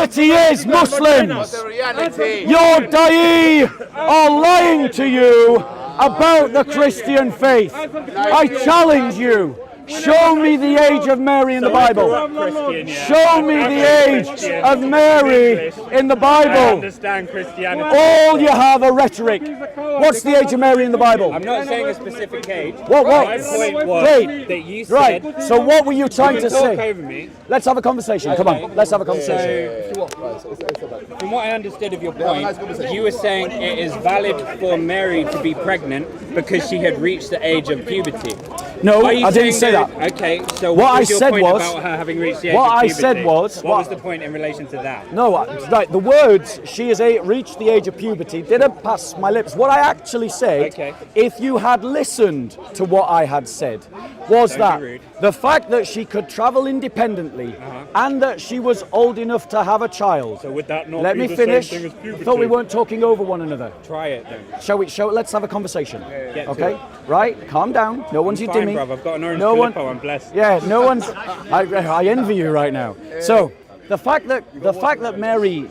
reality is, Muslims, your da'i are lying to you about the Christian faith. I challenge you. Show me the age of Mary in the Bible. Show me the age of Mary in the Bible. I understand Christianity. All you have are rhetoric. What's the age of Mary in the Bible? I'm not saying a specific age. What? My point was that you said... Right, so what were you trying to say? Over me. Let's have a conversation. Come on, let's have a conversation. From what I understood of your point, you were saying it is valid for Mary to be pregnant because she had reached the age of puberty. No, I didn't say that. Okay, so what was I your said point was about her having reached the age what of I puberty? said was what was the point in relation to that? No, right. The words "she has reached the age of puberty" didn't pass my lips. What I actually said, if you had listened to what I had said, was that the fact that she could travel independently and that she was old enough to have a child. So would that not Let be me the finish. same thing as puberty? I thought we weren't talking over one another. Try it then. Shall we? Let's have a conversation. Okay. Right. Calm down. No one's your dimmy. Bruv. I've got an orange Filippo. I'm blessed. Yeah. No one's. I envy you right now. So the fact that Mary.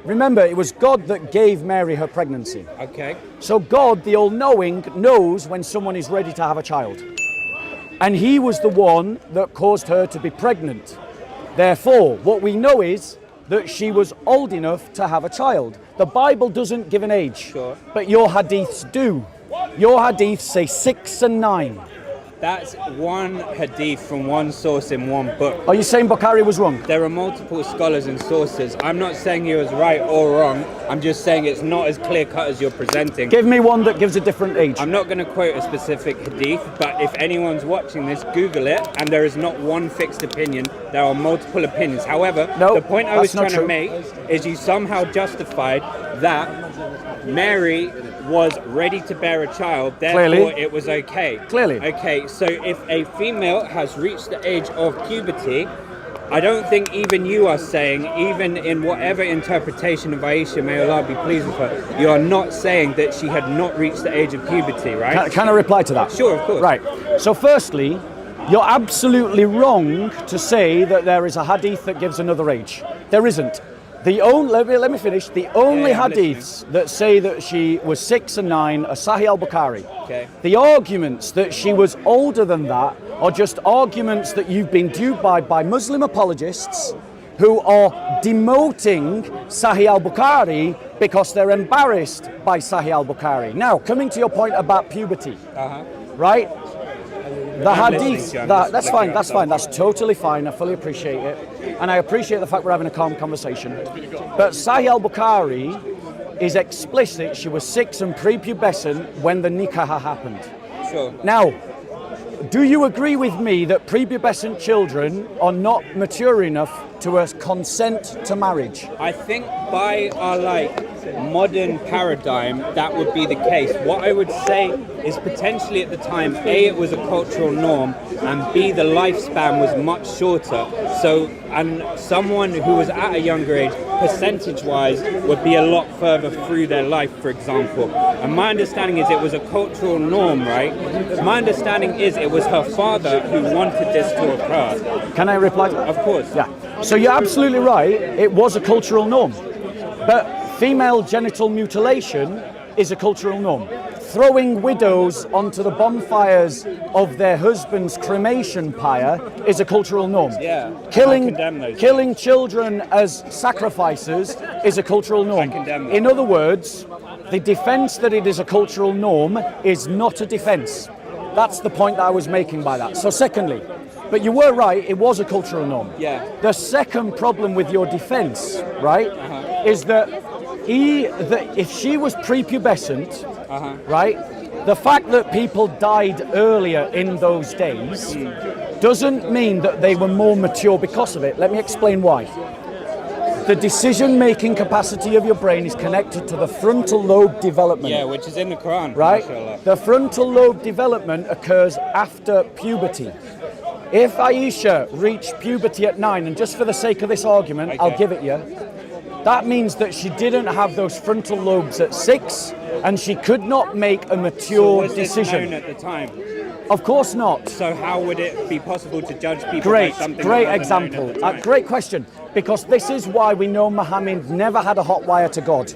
Remember, it was God that gave Mary her pregnancy. Okay. So God, the all-knowing, knows when someone is ready to have a child. And he was the one that caused her to be pregnant. Therefore, what we know is that she was old enough to have a child. The Bible doesn't give an age, but your hadiths do. Your hadiths say 6 and 9. That's one hadith from one source in one book. Are you saying Bukhari was wrong? There are multiple scholars and sources. I'm not saying he was right or wrong. I'm just saying it's not as clear cut as you're presenting. Give me one that gives a different age. I'm not going to quote a specific hadith, but if anyone's watching this, Google it, and there is not one fixed opinion. There are multiple opinions. However, the point I was trying to make is you somehow justified that Mary was ready to bear a child, therefore it was okay. Clearly. Okay, so if a female has reached the age of puberty, I don't think even you are saying, even in whatever interpretation of Aisha, may Allah be pleased with her, you are not saying that she had not reached the age of puberty, right? Can I reply to that? Sure, of course. Right. So firstly, you're absolutely wrong to say that there is a hadith that gives another age. There isn't. Let me finish. The only hadiths that say that she was 6 and 9 are Sahih al-Bukhari. Okay. The arguments that she was older than that are just arguments that you've been duped by Muslim apologists who are demoting Sahih al-Bukhari because they're embarrassed by Sahih al-Bukhari. Now, coming to your point about puberty, right? The hadith, that's fine, that's totally fine, I fully appreciate it. And I appreciate the fact we're having a calm conversation. But Sahih al-Bukhari is explicit, she was 6 and prepubescent when the nikah happened. Sure. Now, do you agree with me that prepubescent children are not mature enough to consent to marriage? I think by our modern paradigm, that would be the case. What I would say is potentially at the time, A, it was a cultural norm, and B, the lifespan was much shorter. So, and someone who was at a younger age, percentage-wise, would be a lot further through their life, for example. And my understanding is it was a cultural norm, right? My understanding is it was her father who wanted this to occur. Can I reply to that? Of course. Yeah. So you're absolutely right, it was a cultural norm. But female genital mutilation is a cultural norm. Throwing widows onto the bonfires of their husband's cremation pyre is a cultural norm. Yeah. Killing children as sacrifices is a cultural norm. In other words, the defense that it is a cultural norm is not a defense. That's the point that I was making by that. So secondly, but you were right, it was a cultural norm. Yeah. The second problem with your defense, right, is that if she was prepubescent, right, the fact that people died earlier in those days doesn't mean that they were more mature because of it. Let me explain why. The decision-making capacity of your brain is connected to the frontal lobe development. Yeah, which is in the Quran. Right? Mashallah. The frontal lobe development occurs after puberty. If Aisha reached puberty at 9, and just for the sake of this argument, I'll give it you, that means that she didn't have those frontal lobes at 6, and she could not make a So mature was this decision. known at the time? Of course not. So how would it be possible to judge people Great, by something great that wasn't known example. at the time? Great question. Because this is why we know Muhammad never had a hot wire to God.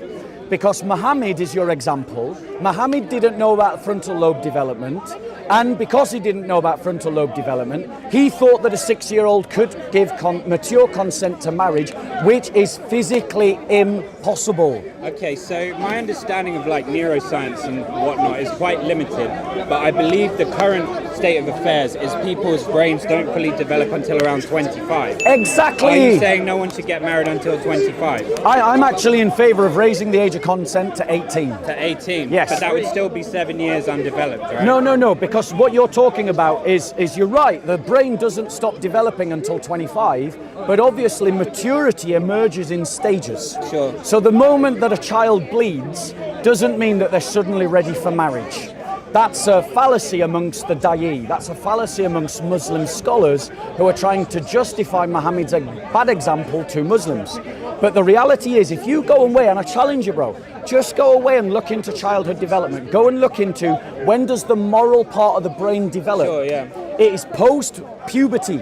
Because Muhammad is your example. Muhammad didn't know about frontal lobe development. And because he didn't know about frontal lobe development, he thought that a 6-year-old could give mature consent to marriage, which is physically impossible. Okay, so my understanding of like neuroscience and whatnot is quite limited, but I believe the current state of affairs is people's brains don't fully develop until around 25. Exactly. Are you saying no one should get married until 25? I'm actually in favour of raising the age of consent to 18. To 18? Yes. But that would still be 7 years undeveloped, right? No, because what you're talking about is you're right, the brain doesn't stop developing until 25, but obviously maturity emerges in stages. Sure. So the moment that a child bleeds doesn't mean that they're suddenly ready for marriage. That's a fallacy amongst the da'i. That's a fallacy amongst Muslim scholars who are trying to justify Muhammad's bad example to Muslims. But the reality is, if you go away, and I challenge you, bro, just go away and look into childhood development. Go and look into when does the moral part of the brain develop. Sure, yeah. It is post-puberty.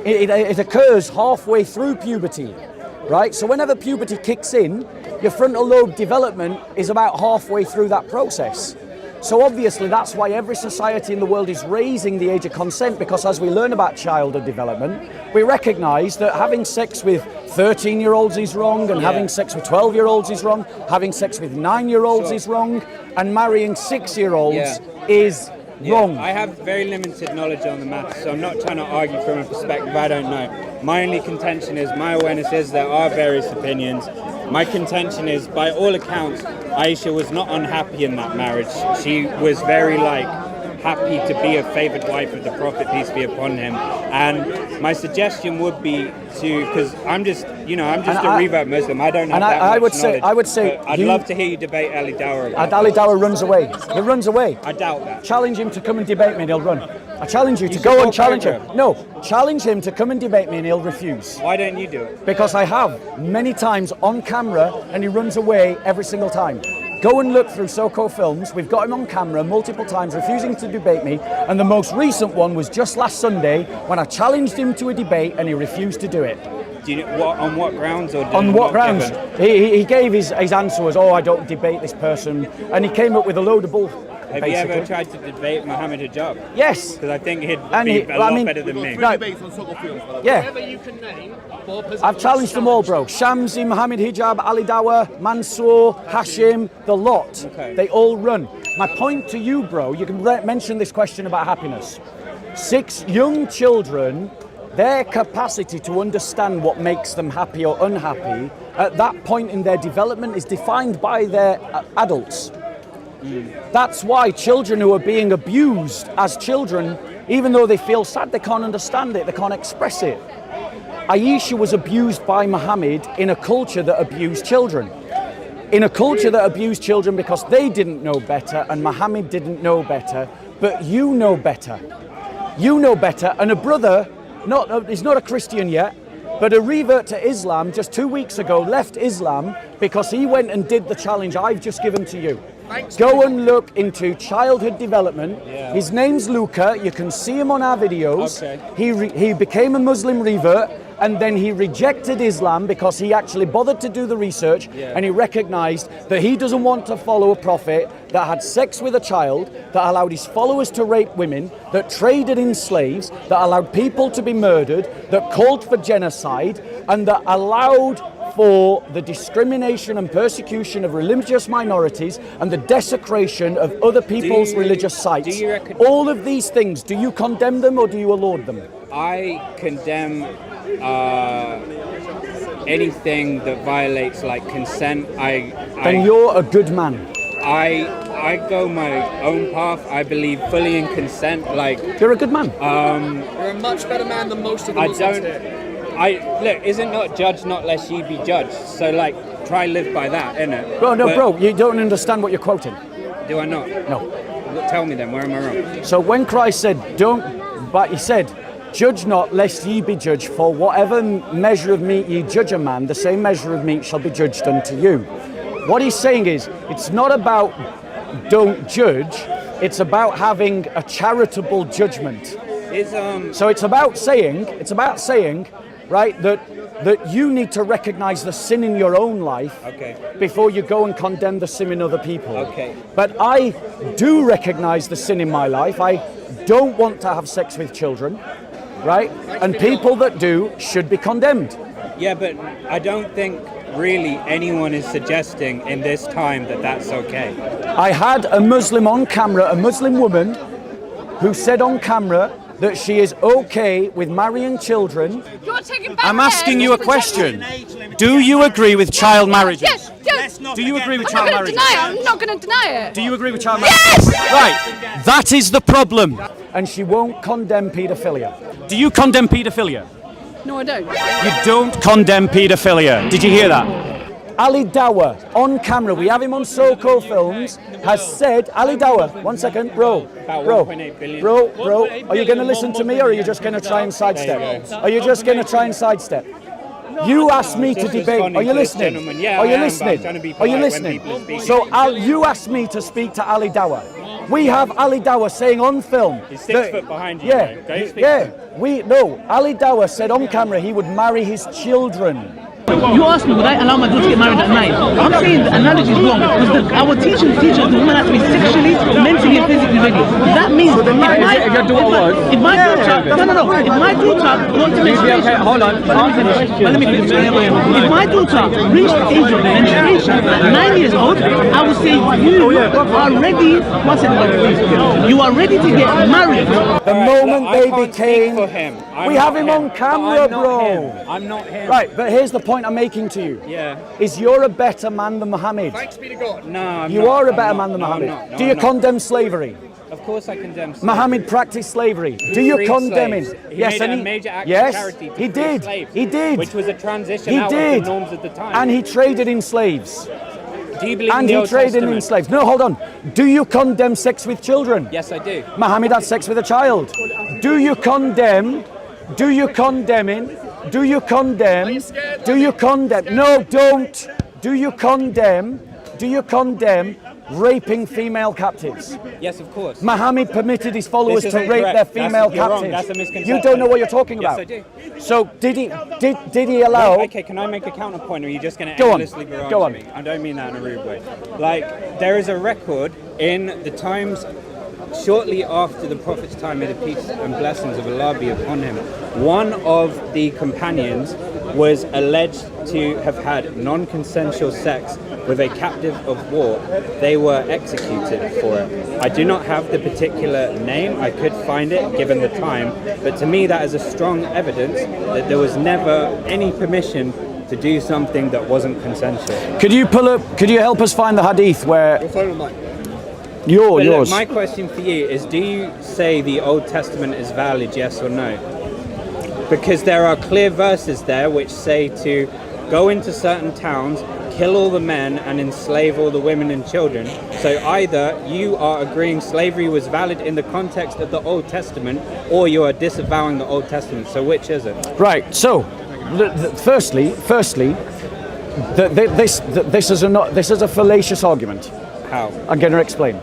It occurs halfway through puberty, right? So whenever puberty kicks in, your frontal lobe development is about halfway through that process. So obviously that's why every society in the world is raising the age of consent, because as we learn about childhood development, we recognise that having sex with 13-year-olds is wrong, and having sex with 12-year-olds is wrong, having sex with 9-year-olds is wrong, and marrying 6-year-olds is wrong. I have very limited knowledge on the maths, so I'm not trying to argue from a perspective I don't know. My only contention is, my awareness is there are various opinions. My contention is, by all accounts, Aisha was not unhappy in that marriage. She was very happy to be a favored wife of the Prophet, peace be upon him. And my suggestion would be to, because I'm just a revert Muslim. I don't have that much knowledge. I would say, I'd love to hear you debate Ali Dawah about Ali Dawah runs away. He runs away. I doubt that. Challenge him to come and debate me and he'll run. I challenge you to You go and support challenge him. program? No, challenge him to come and debate me and he'll refuse. Why don't you do it? Because I have many times on camera and he runs away every single time. Go and look through SoCo films. We've got him on camera multiple times refusing to debate me, and the most recent one was just last Sunday when I challenged him to a debate and he refused to do it. Do you know on what grounds? Or On what grounds? given? He gave his answer was, I don't debate this person, and he came up with a load of bull. Have you ever tried to debate Mohammed Hijab? Yes. Because I think he'd And be a lot I mean, better than me. No. Debates on soccer fields, by the way. Yeah. Whatever you can name, Bob has I've challenged them all, bro. Shamsi, Mohammed Hijab, Ali Dawah, Mansour, Hashim, the lot. Okay. They all run. My point to you, bro, you can mention this question about happiness. 6 young children, their capacity to understand what makes them happy or unhappy at that point in their development is defined by their adults. That's why children who are being abused as children, even though they feel sad, they can't understand it, they can't express it. Aisha was abused by Muhammad in a culture that abused children. In a culture that abused children because they didn't know better and Muhammad didn't know better, but you know better. You know better, and a brother, he's not a Christian yet, but a revert to Islam just 2 weeks ago left Islam because he went and did the challenge I've just given to you. Go and look into childhood development. Yeah. His name's Luca. You can see him on our videos. Okay. He became a Muslim revert, and then he rejected Islam because he actually bothered to do the research, and he recognized that he doesn't want to follow a prophet that had sex with a child, that allowed his followers to rape women, that traded in slaves, that allowed people to be murdered, that called for genocide, and that allowed for the discrimination and persecution of religious minorities and the desecration of other people's religious sites. do you reckon- All of these things, do you condemn them or do you laud them? I condemn anything that violates consent. Then you're a good man. I go my own path. I believe fully in consent. You're a good man. You're a much better man than most of the I Muslims don't. here. Look, isn't not judged not lest ye be judged. So try live by that, innit? Bro, you don't understand what you're quoting. Do I not? No. Tell me then, where am I wrong? So when Christ said, he said, judge not lest ye be judged, for whatever measure of meat ye judge a man, the same measure of meat shall be judged unto you. What he's saying is, it's not about don't judge. It's about having a charitable judgment. So it's about saying, right, that you need to recognize the sin in your own life before you go and condemn the sin in other people. But I do recognize the sin in my life. I don't want to have sex with children, right? And people that do should be condemned. Yeah, but I don't think really anyone is suggesting in this time that that's okay. I had a Muslim on camera, a Muslim woman, who said on camera that she is okay with marrying children. I'm asking you a question. Do you agree with child marriages? Yes. Do you agree with child marriages? I'm not going to deny it. Do you agree with child marriages? Yes! Right. That is the problem. And she won't condemn paedophilia. Do you condemn paedophilia? No, I don't. You don't condemn paedophilia. Did you hear that? Ali Dawah, on camera, we have him on Soko Films, has said, Ali Dawah, 1 second, bro, are you going to listen to me or are you just going to try and sidestep? Are you just going to try and sidestep? You asked me to debate. Are you listening? Are you listening? Are you listening? So you asked me to speak to Ali Dawah. We have Ali Dawah saying on film. He's 6 foot behind you. Ali Dawah said on camera he would marry his children. You asked me, would I allow my daughter to get married at night? I'm saying the analogy is wrong because our teachers teach us the woman has to be sexually, mentally, and physically ready. That means if my daughter wants to menstruation, hold on, let me finish. If my daughter reached the age of menstruation at 9 years old, I would say you are ready. You are ready to get married. The moment they became, we have him on camera, bro. I'm not him. Right, but here's the point I'm making to you. Is you're a better man than Muhammad. Thanks be to God. No, you are a better man than Muhammad. Do you condemn slavery? Of course I condemn slavery. Muhammad practiced slavery. Do you condemn him? Yes, made a major act of charity to free slaves, he did. Which was a transition out of the norms of the time. And he traded in slaves. Do you believe in the Old Testament? slaves. No, hold on. Do you condemn sex with children? Yes, I do. Muhammad had sex with a child. Do you condemn him? Do you condemn? No, don't. Do you condemn raping female captives? Yes, of course. Muhammad permitted his followers to rape their female captives. That's a misconception. You don't know what you're talking about. Yes, I do. So did he allow? Okay, can I make a counterpoint, or are you just going to endlessly barrage me? I don't mean that in a rude way. Like, there is a record in the Times shortly after the Prophet's time, may the peace and blessings of Allah be upon him. One of the companions was alleged to have had non-consensual sex with a captive of war. They were executed for it. I do not have the particular name. I could find it given the time, but to me that is a strong evidence that there was never any permission to do something that wasn't consensual. Could you help us find the hadith where yours? Look, my question for you is, do you say the Old Testament is valid, yes or no? Because there are clear verses there which say to go into certain towns, kill all the men and enslave all the women and children. So either you are agreeing slavery was valid in the context of the Old Testament, or you are disavowing the Old Testament. So which is it? Right. So, firstly, this is a fallacious argument. How? I'm going to explain.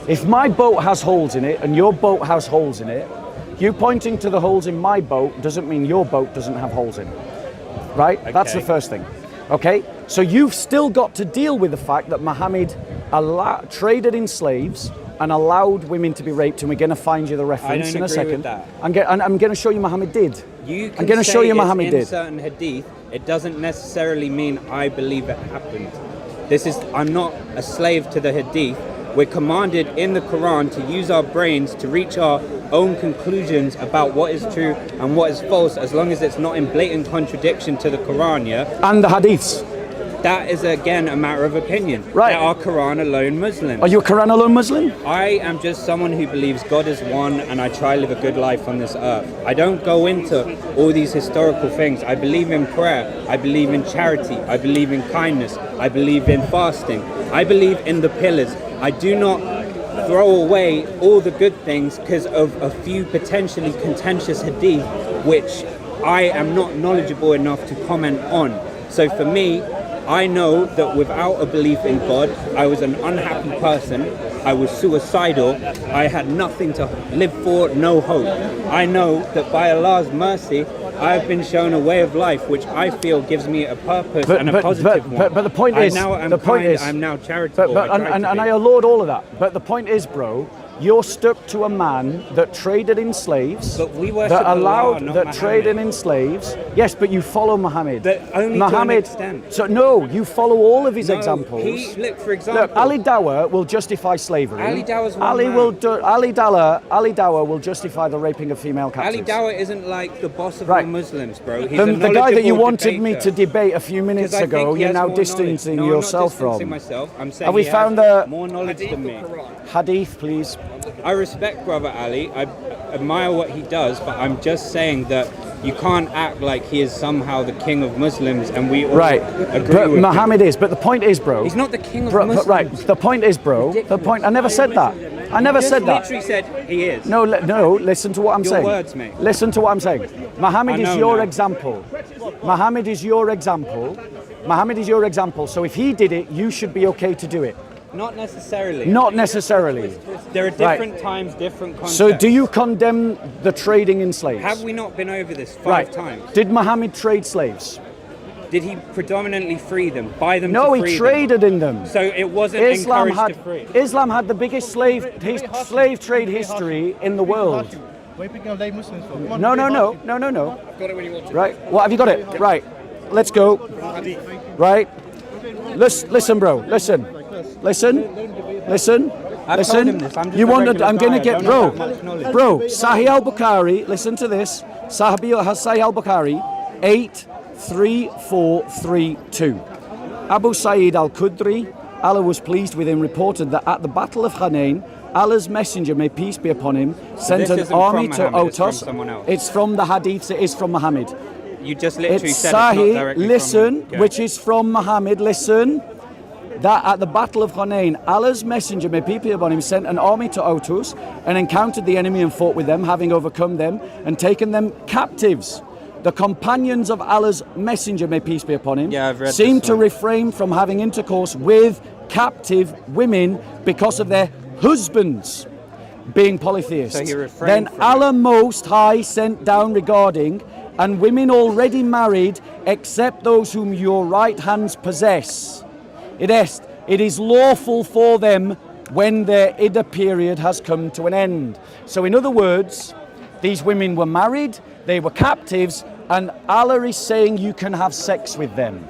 If my boat has holes in it and your boat has holes in it, you pointing to the holes in my boat doesn't mean your boat doesn't have holes in it. Right? Okay. That's the first thing. Okay? So you've still got to deal with the fact that Muhammad traded in slaves and allowed women to be raped, and we're going to find you the reference in a second. With that. I'm going to show you Muhammad did. I'm going to show you Muhammad did. In certain hadith, it doesn't necessarily mean I believe it happened. I'm not a slave to the hadith. We're commanded in the Quran to use our brains to reach our own conclusions about what is true and what is false, as long as it's not in blatant contradiction to the Quran, yeah? And the hadiths. That is, again, a matter of opinion. Right. There are Quran alone Muslims. Are you a Quran alone Muslim? I am just someone who believes God is one, and I try to live a good life on this earth. I don't go into all these historical things. I believe in prayer. I believe in charity. I believe in kindness. I believe in fasting. I believe in the pillars. I do not throw away all the good things because of a few potentially contentious hadith, which I am not knowledgeable enough to comment on. So for me, I know that without a belief in God, I was an unhappy person. I was suicidal. I had nothing to live for, no hope. I know that by Allah's mercy, I've been shown a way of life which I feel gives me a purpose and a positive one. But the point is, I'm now charitable. And I laud all of that. But the point is, bro, you're stuck to a man that traded in slaves, But we worship that allowed, Allah, not that Muhammad. traded in slaves. Yes, but you follow Muhammad. But only to an extent. So no, you follow all of his No, examples. look, for example, Look, Ali Dawah will justify slavery. Ali Dawah's one Ali man. will Ali Dawah will justify the raping of female captives. Ali Dawah isn't like the boss of Right. all Muslims, bro. He's The a guy that you knowledgeable wanted me debater. to debate a few minutes 'Cause I ago, think he you're has now more distancing knowledge. No, yourself I'm not distancing from. myself. I'm saying Have we he found has a- more knowledge than me. Hadith, please. I respect Brother Ali. I admire what he does, but I'm just saying that you can't act like he is somehow the king of Muslims, and we all Right, agree but with Muhammad is. But the point is, bro. him. He's not the king of Bro, Muslims. right. The point is, bro. The point. I never said that. I never Just said that. literally said he is. No, no. Listen to what I'm Your saying. words, mate. Listen to what I'm saying. Muhammad I is know your now. example. Muhammad is your example. Muhammad is your example. So if he did it, you should be okay to do it. Not necessarily. Not necessarily. There are different times, different concepts. So do you condemn the trading in slaves? Have we not been over this five Right. times? Did Muhammad trade slaves? Did he predominantly free them, buy them No, to he free traded in them. them? So it wasn't Islam encouraged had to free. Islam had the biggest slave trade history in the world. What are you picking on lay Muslims for? Come on, No, no, debate no, no, no, no. Got it when you want to. Right. What have you got it? Right. Let's go. Right. Listen, bro. Listen. Listen. Listen. I've Listen. told him this. I'm just You a want to? regular I'm going to guy. I get don't bro. have that much knowledge. Bro. Sahih al-Bukhari. Listen to this. Sahih al-Bukhari. 83432. Abu Sa'id al-Khudri. Allah was pleased with him. Reported that at the Battle of Hunain, Allah's messenger, may peace be upon him, sent this an isn't army from to Muhammad, it's from Otos. someone else. It's from the hadiths. It is from Muhammad. You just literally It's said it's not Sahih, directly listen, from him. which is from Muhammad, listen, that at the Battle of Hunain, Allah's messenger, may peace be upon him, sent an army to Otus and encountered the enemy and fought with them, having overcome them and taken them captives. The companions of Allah's messenger, may peace be upon him, Yeah, I've read seemed this to one. refrain from having intercourse with captive women because of their husbands being polytheists. So he refrained Then from Allah Most High sent down regarding, and women already married, except those whom your right hands possess. It is lawful for them when their iddah period has come to an end. So in other words, these women were married, they were captives, and Allah is saying you can have sex with them.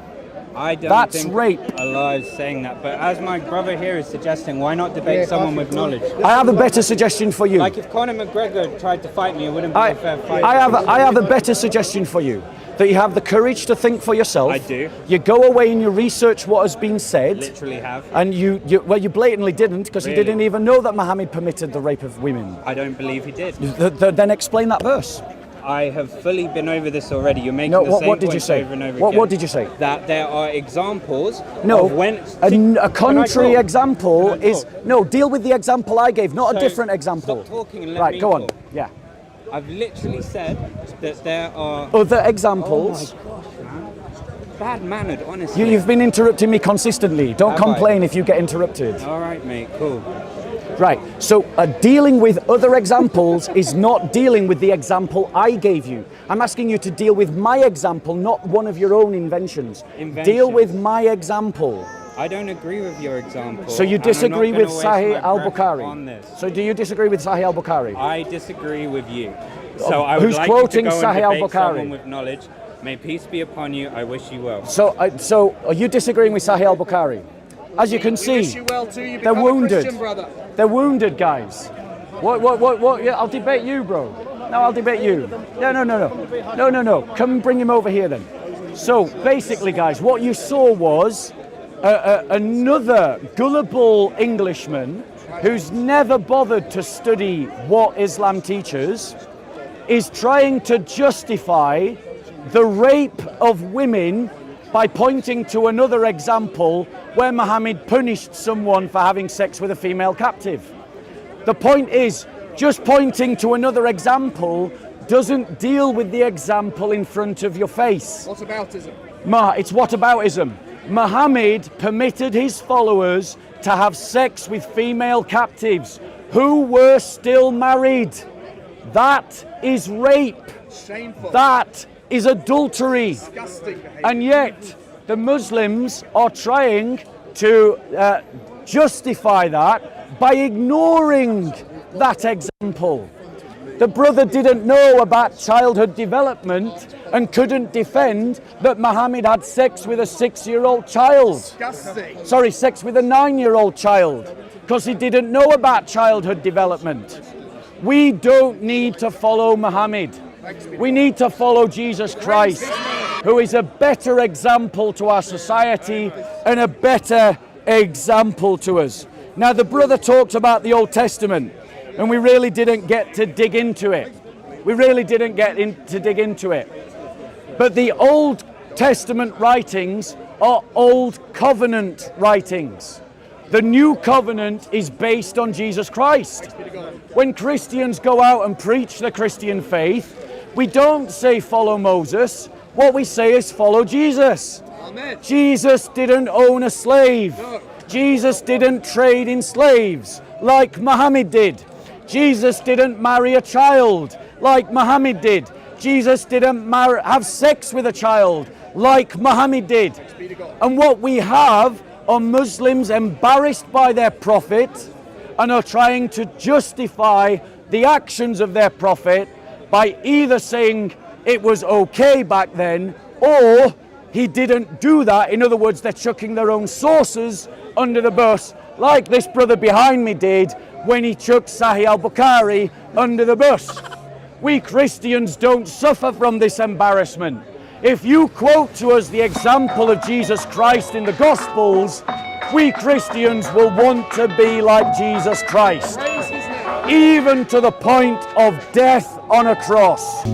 I don't That's think rape. Allah is saying that. But as my brother here is suggesting, why not debate someone with knowledge? I have a better suggestion for you. Like if Conor McGregor tried to fight me, it wouldn't be a fair fight. I have a better suggestion for you. That you have the courage to think for yourself. I do. You go away and you research what has been said. Literally have. And you blatantly didn't, because you Really? didn't even know that Muhammad permitted the rape of women. I don't believe he did. Then explain that verse. I have fully been over this already. You're making No, the same what did you points say? over and over What again. did you say? That there are examples No, of when... a contrary example Can I is talk? no. Deal with the example I gave, not a So, different example. Stop talking and let Right, me go on. talk. Yeah. I've literally said that there are... Other examples. Bad-mannered, honestly. You've been interrupting me consistently. Don't Have I? complain if you get interrupted. All right, mate, cool. Right, so dealing with other examples is not dealing with the example I gave you. I'm asking you to deal with my example, not one of your own inventions. Deal with my example. I don't agree with your example. So you and I'm not disagree gonna with waste Sahih my breath on al-Bukhari? this. So do you disagree with Sahih al-Bukhari? I disagree with you. So I would Who's like quoting you to go Sahih and debate al-Bukhari? someone with knowledge. May peace be upon you. I wish you well. So are you disagreeing with Sahih al-Bukhari? As you can We see, wish you well too. You they're become wounded. a Christian, brother. They're wounded, guys. What? Yeah, I'll debate you, bro. No, I'll debate you. No. Come bring him over here then. So basically, guys, what you saw was another gullible Englishman who's never bothered to study what Islam teaches is trying to justify the rape of women by pointing to another example where Muhammad punished someone for having sex with a female captive. The point is, just pointing to another example doesn't deal with the example in front of your face. What aboutism? It's whataboutism. Muhammad permitted his followers to have sex with female captives who were still married. That is rape. Shameful. That is adultery. Disgusting behavior. And yet, the Muslims are trying to justify that by ignoring that example. The brother didn't know about childhood development and couldn't defend that Muhammad had sex with a 6-year-old child. Disgusting. Sorry, sex with a 9-year-old child, because he didn't know about childhood development. We don't need to follow Muhammad. We need to follow Jesus Christ, who is a better example to our society and a better example to us. Now, the brother talked about the Old Testament, and we really didn't get to dig into it. We really didn't get to dig into it. But the Old Testament writings are Old Covenant writings. The New Covenant is based on Jesus Christ. When Christians go out and preach the Christian faith, we don't say follow Moses. What we say is follow Jesus. Amen. Jesus didn't own a slave. No. Jesus didn't trade in slaves like Muhammad did. Jesus didn't marry a child like Muhammad did. Jesus didn't have sex with a child like Muhammad did. And what we have are Muslims embarrassed by their prophet and are trying to justify the actions of their prophet by either saying it was okay back then or he didn't do that. In other words, they're chucking their own sources under the bus, like this brother behind me did when he chucked Sahih al-Bukhari under the bus. We Christians don't suffer from this embarrassment. If you quote to us the example of Jesus Christ in the Gospels, we Christians will want to be like Jesus Christ, even to the point of death on a cross.